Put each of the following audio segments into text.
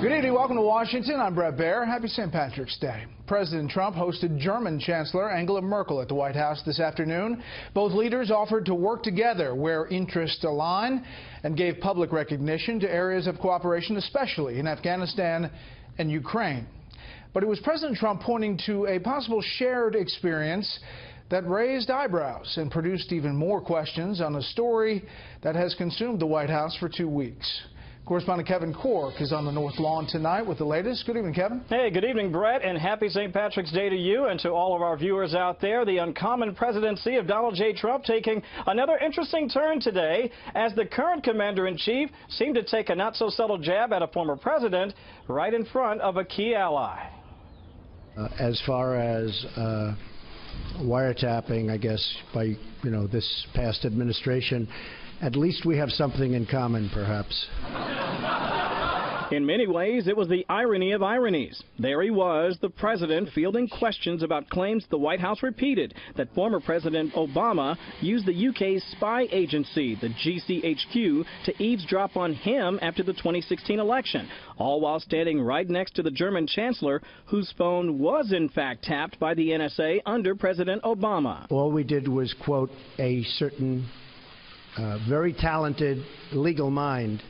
Good evening. Welcome to Washington. I'm Brett Baer. Happy St. Patrick's Day. President Trump hosted German Chancellor Angela Merkel at the White House this afternoon. Both leaders offered to work together where interests align and gave public recognition to areas of cooperation, especially in Afghanistan and Ukraine. But it was President Trump pointing to a possible shared experience that raised eyebrows and produced even more questions on a story that has consumed the White House for 2 weeks. Correspondent Kevin Cork is on the North Lawn tonight with the latest. Good evening, Kevin. Hey, good evening, Brett, and happy St. Patrick's Day to you and to all of our viewers out there. The uncommon presidency of Donald J. Trump taking another interesting turn today as the current commander-in-chief seemed to take a not-so-subtle jab at a former president right in front of a key ally. As far as wiretapping, I guess, by, this past administration, at least we have something in common, perhaps. In many ways, it was the irony of ironies. There he was, the president, fielding questions about claims the White House repeated that former President Obama used the UK's spy agency, the GCHQ, to eavesdrop on him after the 2016 election, all while standing right next to the German chancellor, whose phone was in fact tapped by the NSA under President Obama. All we did was quote a certain very talented legal mind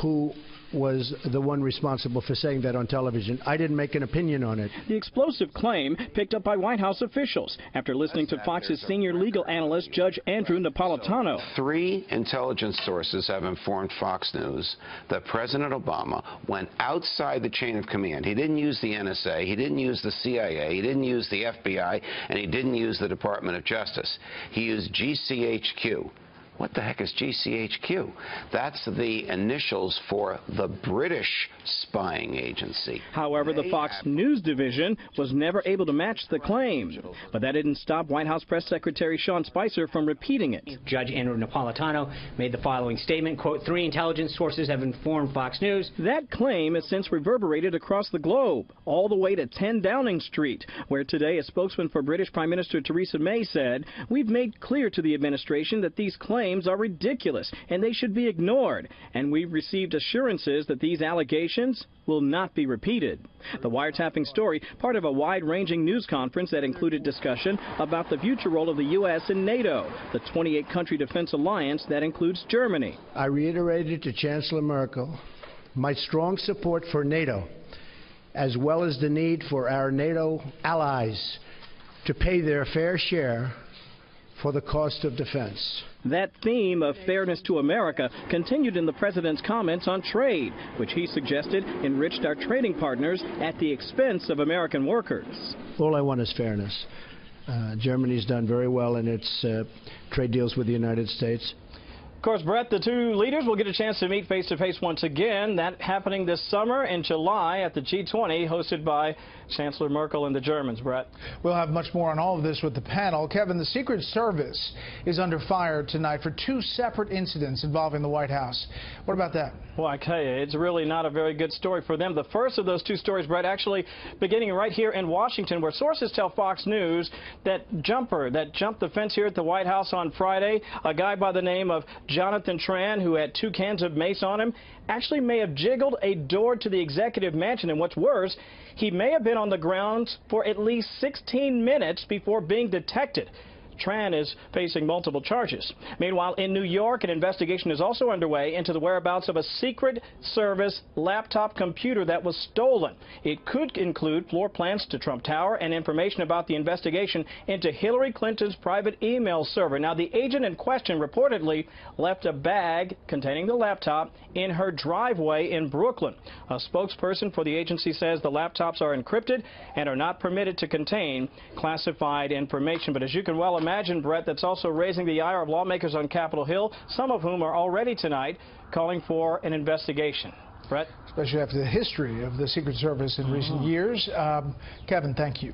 who was the one responsible for saying that on television. I didn't make an opinion on it. The explosive claim picked up by White House officials after listening to Fox's senior legal analyst, Judge Andrew Napolitano. 3 intelligence sources have informed Fox News that President Obama went outside the chain of command. He didn't use the NSA, he didn't use the CIA, he didn't use the FBI, and he didn't use the Department of Justice. He used GCHQ. What the heck is GCHQ? That's the initials for the British spying agency. However, the Fox News division was never able to match the claim. But that didn't stop White House Press Secretary Sean Spicer from repeating it. Judge Andrew Napolitano made the following statement, quote, 3 intelligence sources have informed Fox News. That claim has since reverberated across the globe, all the way to 10 Downing Street, where today a spokesman for British Prime Minister Theresa May said, "We've made clear to the administration that these claims are ridiculous and they should be ignored, and we've received assurances that these allegations will not be repeated." The wiretapping story, part of a wide-ranging news conference that included discussion about the future role of the U.S. in NATO, the 28-country defense alliance that includes Germany. I reiterated to Chancellor Merkel my strong support for NATO, as well as the need for our NATO allies to pay their fair share for the cost of defense. That theme of fairness to America continued in the president's comments on trade, which he suggested enriched our trading partners at the expense of American workers. All I want is fairness. Germany's done very well in its trade deals with the United States. Of course, Brett, the two leaders will get a chance to meet face-to-face once again. That happening this summer in July at the G20, hosted by Chancellor Merkel and the Germans. Brett. We'll have much more on all of this with the panel. Kevin, the Secret Service is under fire tonight for 2 separate incidents involving the White House. What about that? Well, I tell you, it's really not a very good story for them. The first of those 2 stories, Brett, actually beginning right here in Washington, where sources tell Fox News that jumper that jumped the fence here at the White House on Friday, a guy by the name of Jonathan Tran, who had 2 cans of mace on him, actually may have jiggled a door to the executive mansion. And what's worse, he may have been on the grounds for at least 16 minutes before being detected. Tran is facing multiple charges. Meanwhile, in New York, an investigation is also underway into the whereabouts of a Secret Service laptop computer that was stolen. It could include floor plans to Trump Tower and information about the investigation into Hillary Clinton's private email server. Now, the agent in question reportedly left a bag containing the laptop in her driveway in Brooklyn. A spokesperson for the agency says the laptops are encrypted and are not permitted to contain classified information. But as you can well imagine, Brett, that's also raising the ire of lawmakers on Capitol Hill, some of whom are already tonight calling for an investigation. Brett? Especially after the history of the Secret Service in recent years. Kevin, thank you.